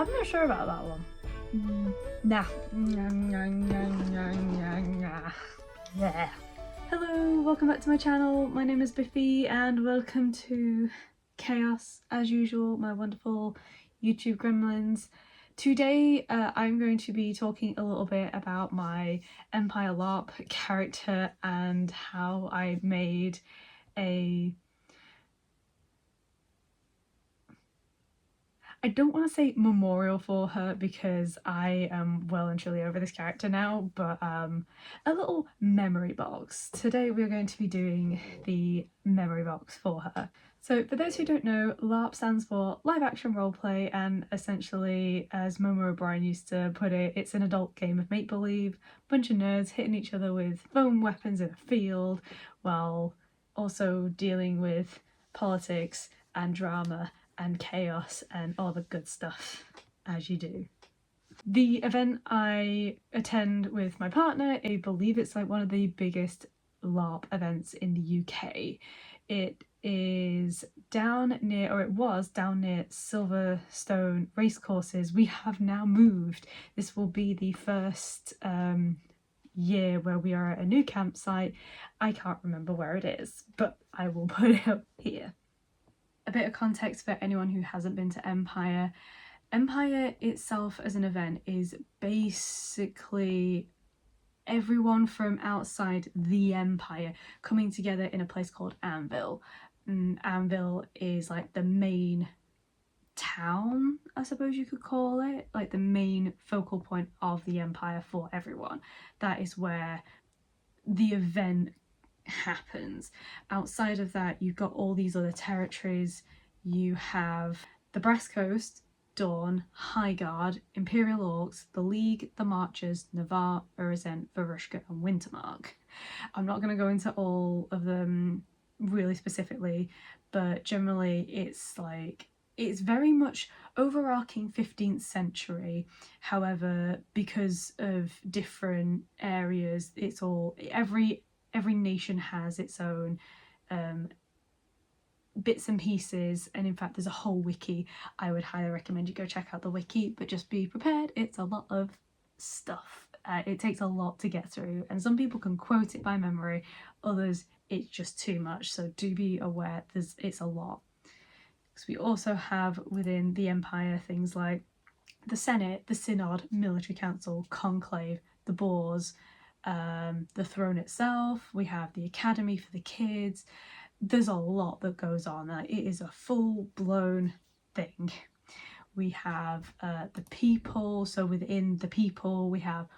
I'm not sure about that one. Nah. Yeah. Hello, welcome back to my channel. My name is Biffy and welcome to Chaos, as usual, my wonderful YouTube gremlins. Today I'm going to be talking a little bit about my Empire Larp character and how I made a... I don't want to say memorial for her because I am well and truly over this character now, but a little memory box. Today we're going to be doing the memory box for her. So for those who don't know, LARP stands for live action roleplay, and essentially, as Momo O'Brien used to put it, it's an adult game of make-believe, bunch of nerds hitting each other with foam weapons in a field while also dealing with politics and drama and chaos and all the good stuff, as you do. The event I attend with my partner, I believe it's like one of the biggest LARP events in the UK. It is down near, or it was down near Silverstone Racecourses. We have now moved. This will be the first year where we are at a new campsite. I can't remember where it is, but I will put it up here. A bit of context for anyone who hasn't been to Empire. Empire itself as an event is basically everyone from outside the Empire coming together in a place called Anvil. Anvil is like the main town, I suppose you could call it, like the main focal point of the Empire for everyone. That is where the event happens. Outside of that, you've got all these other territories. You have the Brass Coast, Dawn, Highguard, Imperial Orcs, the League, the Marchers, Navarre, Urizen, Varushka and Wintermark. I'm not going to go into all of them really specifically, but generally it's very much overarching 15th century. However, because of different areas, it's all every nation has its own bits and pieces, and in fact there's a whole wiki. I would highly recommend you go check out the wiki, but just be prepared, it's a lot of stuff. It takes a lot to get through, and some people can quote it by memory, others it's just too much, so do be aware it's a lot. Because we also have within the Empire things like the Senate, the Synod, Military Council, Conclave, the Boars, the throne itself. We have the academy for the kids. There's a lot that goes on. It is a full-blown thing. We have the people, so within the people we have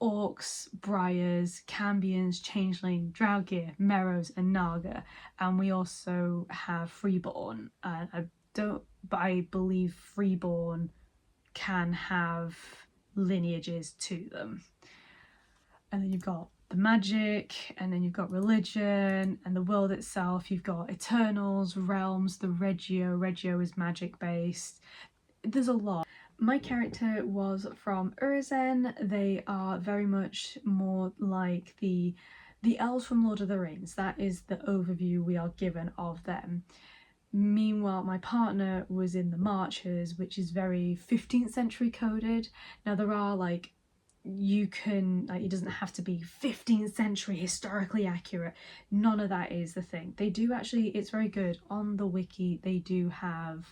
Orcs, Briars, Cambions, Changeling, Draugr, Merrows and Naga, and we also have Freeborn. I believe Freeborn can have lineages to them. And then you've got the magic, and then you've got religion and the world itself. You've got Eternals, Realms, the Regio. Regio is magic based. There's a lot. My character was from Urizen. They are very much more like the elves from Lord of the Rings. That is the overview we are given of them. Meanwhile, my partner was in the Marchers, which is very 15th century coded. Now there are like, it doesn't have to be 15th century historically accurate. None of that is the thing. They do actually, it's very good. On the wiki, they do have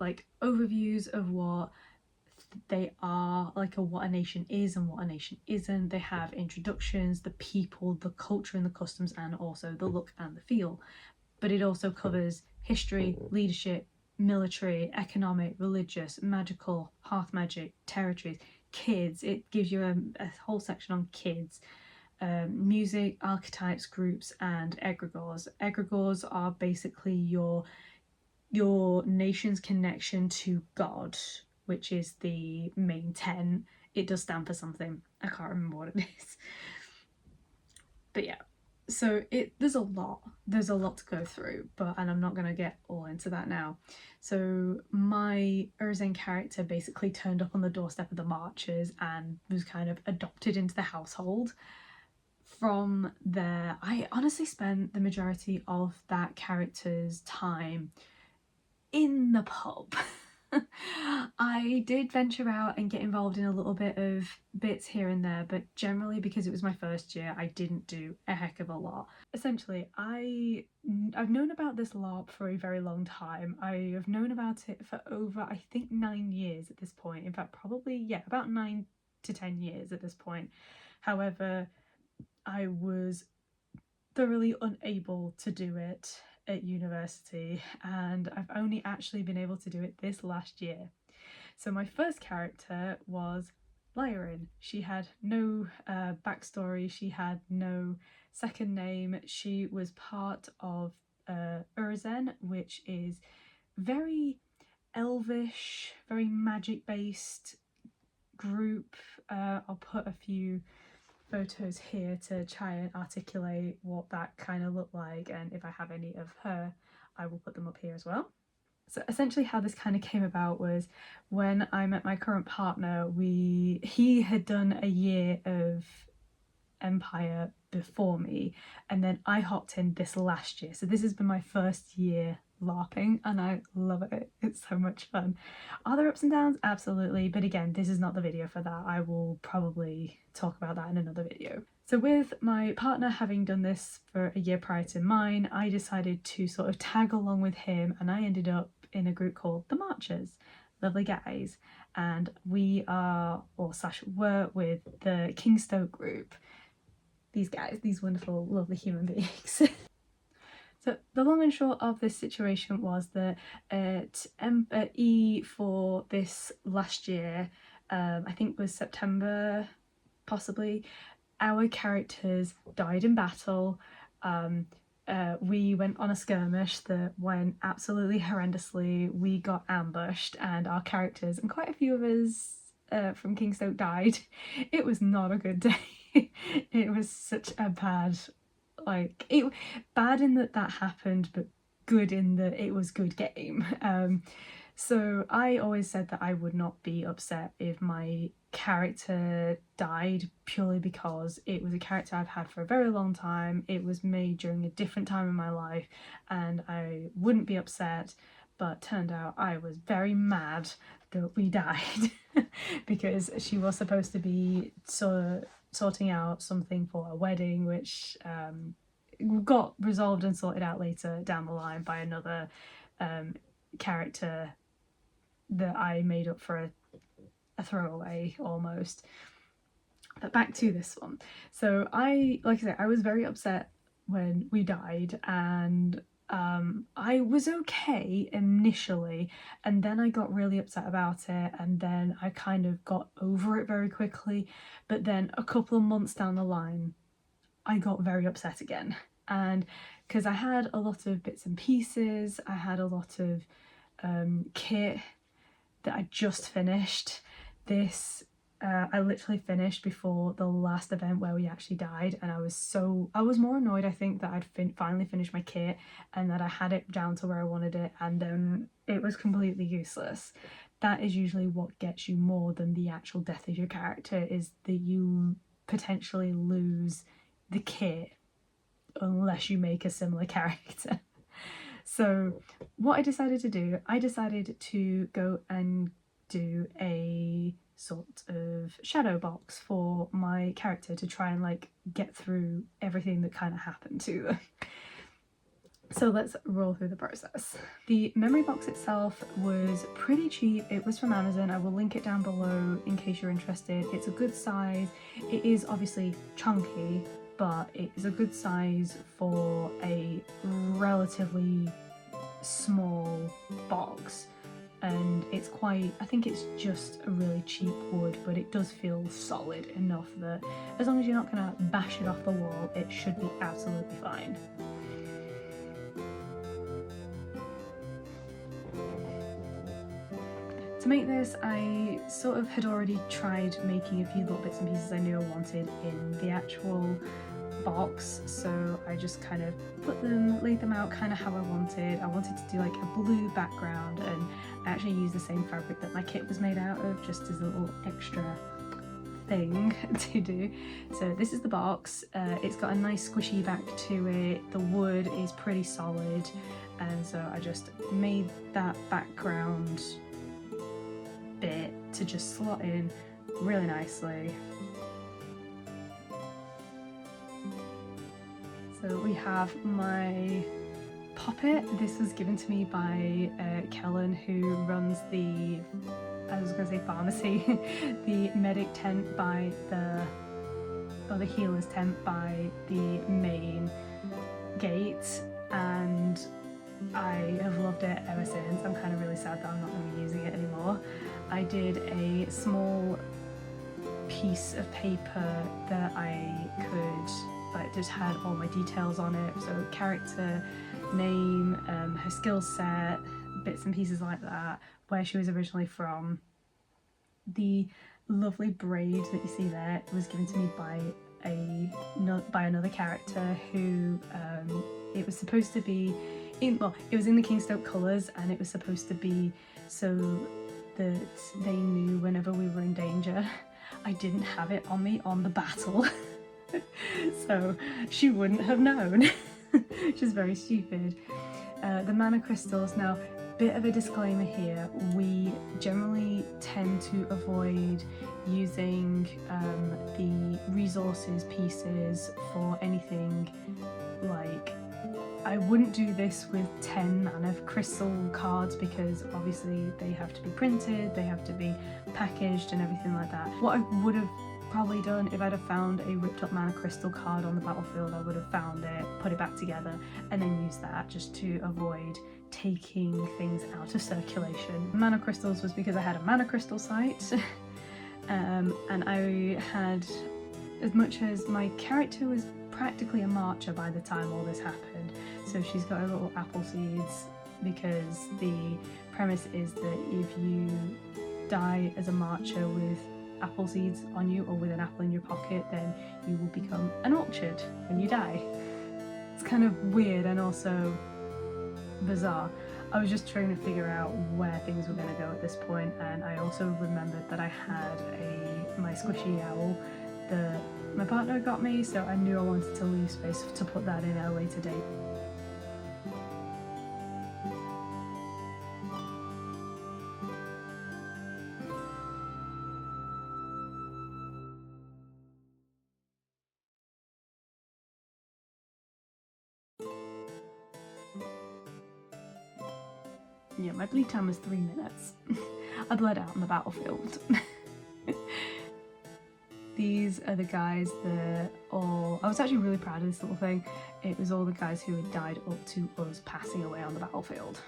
like overviews of what they are, like what a nation is and what a nation isn't. They have introductions, the people, the culture and the customs, and also the look and the feel. But it also covers history, leadership, military, economic, religious, magical, hearth magic, territories, kids. It gives you a whole section on kids, music, archetypes, groups, and egregores. Egregores are basically your nation's connection to God, which is the main 10. It does stand for something. I can't remember what it is. But yeah, so there's a lot to go through, and I'm not going to get all into that now. So my Urizen character basically turned up on the doorstep of the Marchers and was kind of adopted into the household. From there, I honestly spent the majority of that character's time in the pub. I did venture out and get involved in a little bit of bits here and there, but generally because it was my first year, I didn't do a heck of a lot. Essentially, I've known about this LARP for a very long time. I have known about it for over, I think, 9 years at this point. In fact, probably, yeah, about 9 to 10 years at this point. However, I was thoroughly unable to do it at university, and I've only actually been able to do it this last year. So my first character was Lyrin. She had no backstory, she had no second name. She was part of Urzen, which is very elvish, very magic based group. I'll put a few photos here to try and articulate what that kind of looked like, and if I have any of her, I will put them up here as well. So essentially how this kind of came about was when I met my current partner, he had done a year of Empire before me, and then I hopped in this last year. So this has been my first year LARPing and I love it. It's so much fun. Are there ups and downs? Absolutely, but again, this is not the video for that. I will probably talk about that in another video. So with my partner having done this for a year prior to mine, I decided to sort of tag along with him, and I ended up in a group called the Marchers. Lovely guys, and we are, or slash were, with the Kingstoke group. These guys, these wonderful lovely human beings. So the long and short of this situation was that at E for this last year, I think it was September possibly, our characters died in battle. We went on a skirmish that went absolutely horrendously. We got ambushed and our characters, and quite a few of us from Kingstoke, died. It was not a good day. It was such a bad, bad in that happened, but good in that it was good game. So I always said that I would not be upset if my character died, purely because it was a character I've had for a very long time. It was made during a different time in my life and I wouldn't be upset, but turned out I was very mad that we died because she was supposed to be sorting out something for a wedding, which got resolved and sorted out later down the line by another character that I made up for a throwaway almost. But back to this one. So like I said, I was very upset when we died, and I was okay initially, and then I got really upset about it, and then I kind of got over it very quickly. But then a couple of months down the line, I got very upset again. And because I had a lot of bits and pieces, I had a lot of kit that I just finished. This I literally finished before the last event where we actually died, and I was more annoyed, I think, that I'd finally finished my kit and that I had it down to where I wanted it, and it was completely useless. That is usually what gets you more than the actual death of your character, is that you potentially lose the kit unless you make a similar character. So what I decided to do, I decided to go and do a sort of shadow box for my character to try and get through everything that kind of happened to them. So let's roll through the process. The memory box itself was pretty cheap. It was from Amazon. I will link it down below in case you're interested. It's a good size. It is obviously chunky, but it is a good size for a relatively small box. And it's quite, I think it's just a really cheap wood, but it does feel solid enough that as long as you're not gonna bash it off the wall, it should be absolutely fine. To make this, I sort of had already tried making a few little bits and pieces I knew I wanted in the actual box, so I just kind of laid them out kind of how I wanted. I wanted to do like a blue background, and I actually used the same fabric that my kit was made out of, just as a little extra thing to do. So this is the box. It's got a nice squishy back to it. The wood is pretty solid, and so I just made that background bit to just slot in really nicely. So we have my poppet. This was given to me by Kellen, who runs the, I was going to say pharmacy, the medic tent by the, or the healer's tent by the main gate, and I have loved it ever since. I'm kind of really sad that I'm not going to be using it anymore. I did a small piece of paper that I could, like, just had all my details on it, so character name, her skill set, bits and pieces like that, where she was originally from. The lovely braid that you see there was given to me by another character who it was supposed to be in, well, it was in the Kingstoke colours, and it was supposed to be so that they knew whenever we were in danger. I didn't have it on me on the battle, so she wouldn't have known, which is very stupid. The mana crystals, now, bit of a disclaimer here, we generally tend to avoid using the resources pieces for anything. Like, I wouldn't do this with 10 mana crystal cards because obviously they have to be printed, they have to be packaged and everything like that. What I would have probably done if I'd have found a ripped up mana crystal card on the battlefield, I would have found it, put it back together, and then used that just to avoid taking things out of circulation. Mana crystals was because I had a mana crystal site, and I had, as much as my character was practically a marcher by the time all this happened, so she's got her little apple seeds, because the premise is that if you die as a marcher with apple seeds on you or with an apple in your pocket, then you will become an orchard when you die. It's kind of weird and also bizarre. I was just trying to figure out where things were going to go at this point, and I also remembered that I had my squishy owl that my partner got me, so I knew I wanted to leave space to put that in at a later date. Yeah, my bleed time was 3 minutes. I bled out on the battlefield. These are the guys that all... I was actually really proud of this little thing. It was all the guys who had died up to us passing away on the battlefield.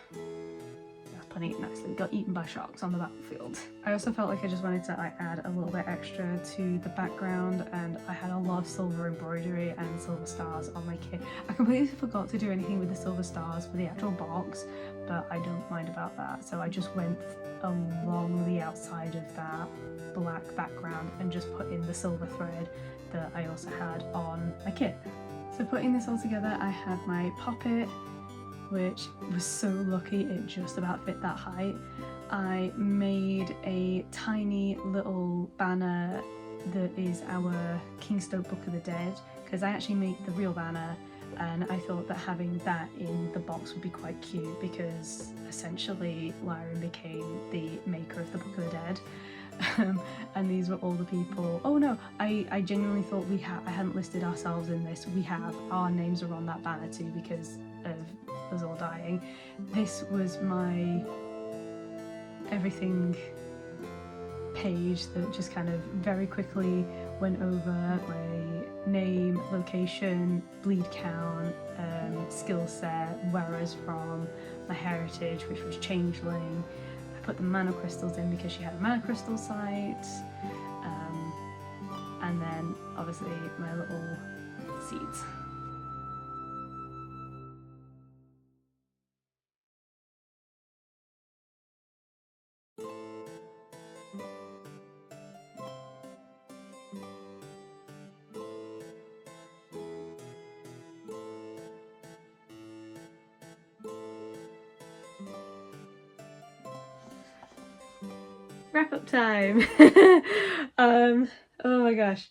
That's putting it nicely. We got eaten by sharks on the battlefield. I also felt like I just wanted to add a little bit extra to the background, and I had a lot of silver embroidery and silver stars on my kit. I completely forgot to do anything with the silver stars for the actual box, but I don't mind about that. So I just went along the outside of that black background and just put in the silver thread that I also had on my kit. So putting this all together, I had my poppet, which was so lucky it just about fit that height. I made a tiny little banner that is our Kingstoke Book of the Dead, because I actually make the real banner, and I thought that having that in the box would be quite cute, because essentially Lyron became the maker of the Book of the Dead. And these were all the people. Oh no, I genuinely thought I hadn't listed ourselves in this. We have, our names are on that banner too because of us all dying. This was my everything page that just kind of very quickly went over my name, location, bleed count, skill set, where I was from, my heritage, which was changeling. I put the mana crystals in because she had a mana crystal site, and then obviously my little seeds. Wrap up time. Oh my gosh.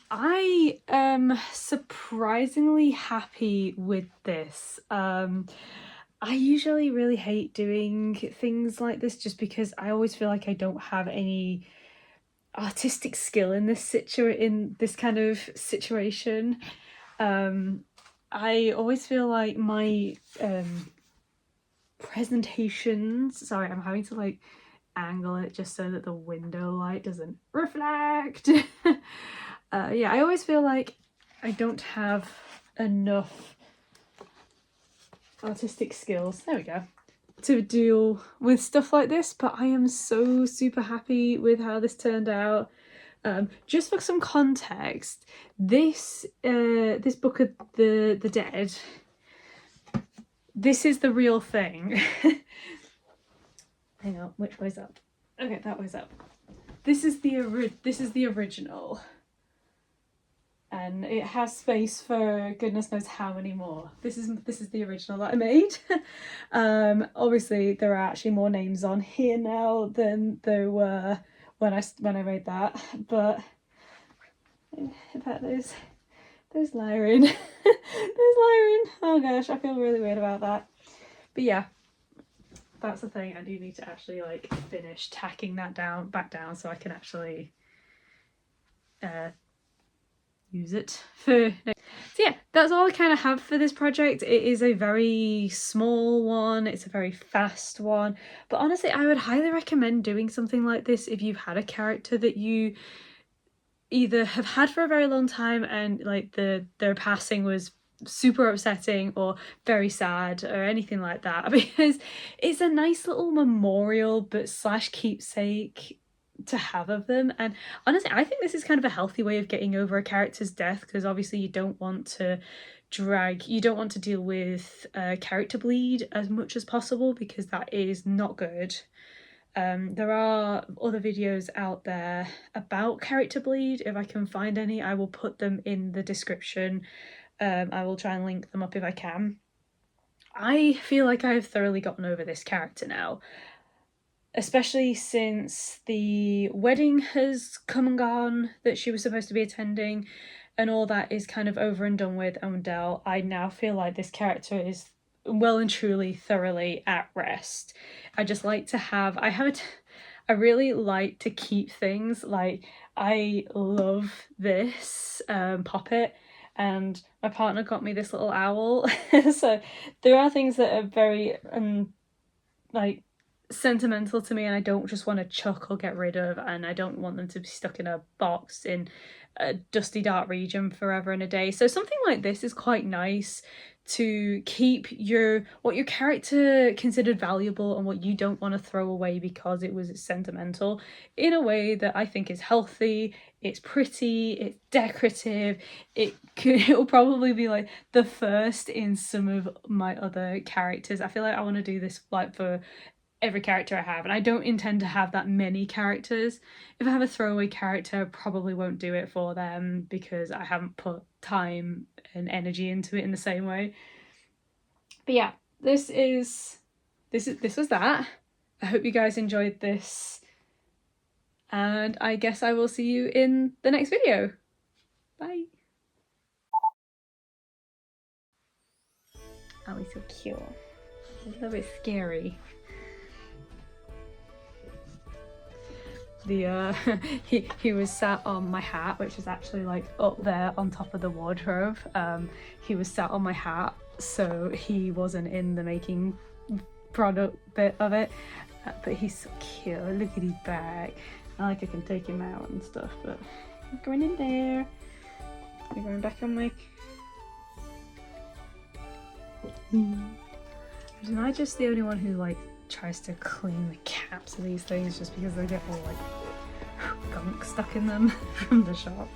I am surprisingly happy with this. I usually really hate doing things like this just because I always feel like I don't have any artistic skill in this kind of situation. I always feel like my presentations, sorry, I'm having to like angle it just so that the window light doesn't reflect. Yeah, I always feel like I don't have enough artistic skills, there we go, to deal with stuff like this, but I am so super happy with how this turned out. Just for some context, this Book of the Dead, this is the real thing. Hang on, which way's up? Okay, that way's up. This is the original, and it has space for goodness knows how many more. This is the original that I made. Obviously there are actually more names on here now than there were when I made that, but in fact there's Lyron. There's Lyron. Oh gosh, I feel really weird about that. But yeah, that's the thing. I do need to actually like finish tacking that back down so I can actually use it for. So yeah, that's all I kind of have for this project. It is a very small one, it's a very fast one, but honestly I would highly recommend doing something like this if you've had a character that you either have had for a very long time and like their passing was super upsetting or very sad or anything like that, because it's a nice little memorial but slash keepsake to have of them. And honestly I think this is kind of a healthy way of getting over a character's death, because obviously you don't want to deal with character bleed as much as possible, because that is not good. There are other videos out there about character bleed. If I can find any, I will put them in the description. I will try and link them up if I can. I feel like I've thoroughly gotten over this character now, especially since the wedding has come and gone that she was supposed to be attending, and all that is kind of over and done with and dealt. I now feel like this character is well and truly thoroughly at rest. I just like to have, I really like to keep things, like I love this poppet, and my partner got me this little owl. So there are things that are very like sentimental to me, and I don't just want to chuck or get rid of, and I don't want them to be stuck in a box in a dusty dark region forever and a day. So something like this is quite nice to keep what your character considered valuable and what you don't want to throw away because it was sentimental, in a way that I think is healthy. It's pretty, it's decorative, it'll probably be like the first in some of my other characters. I feel like I want to do this like for every character I have, and I don't intend to have that many characters. If I have a throwaway character, I probably won't do it for them because I haven't put time and energy into it in the same way. But yeah, this was that. I hope you guys enjoyed this, and I guess I will see you in the next video. Bye. Oh, he's so cute. He's a little bit scary. He was sat on my hat, which is actually like up there on top of the wardrobe. He was sat on my hat, so he wasn't in the making product bit of it, but he's so cute. Look at his back. I can take him out and stuff, but I'm going in there. I'm going back on my... Am I just the only one who like tries to clean the caps of these things just because they get all like gunk stuck in them from the shop?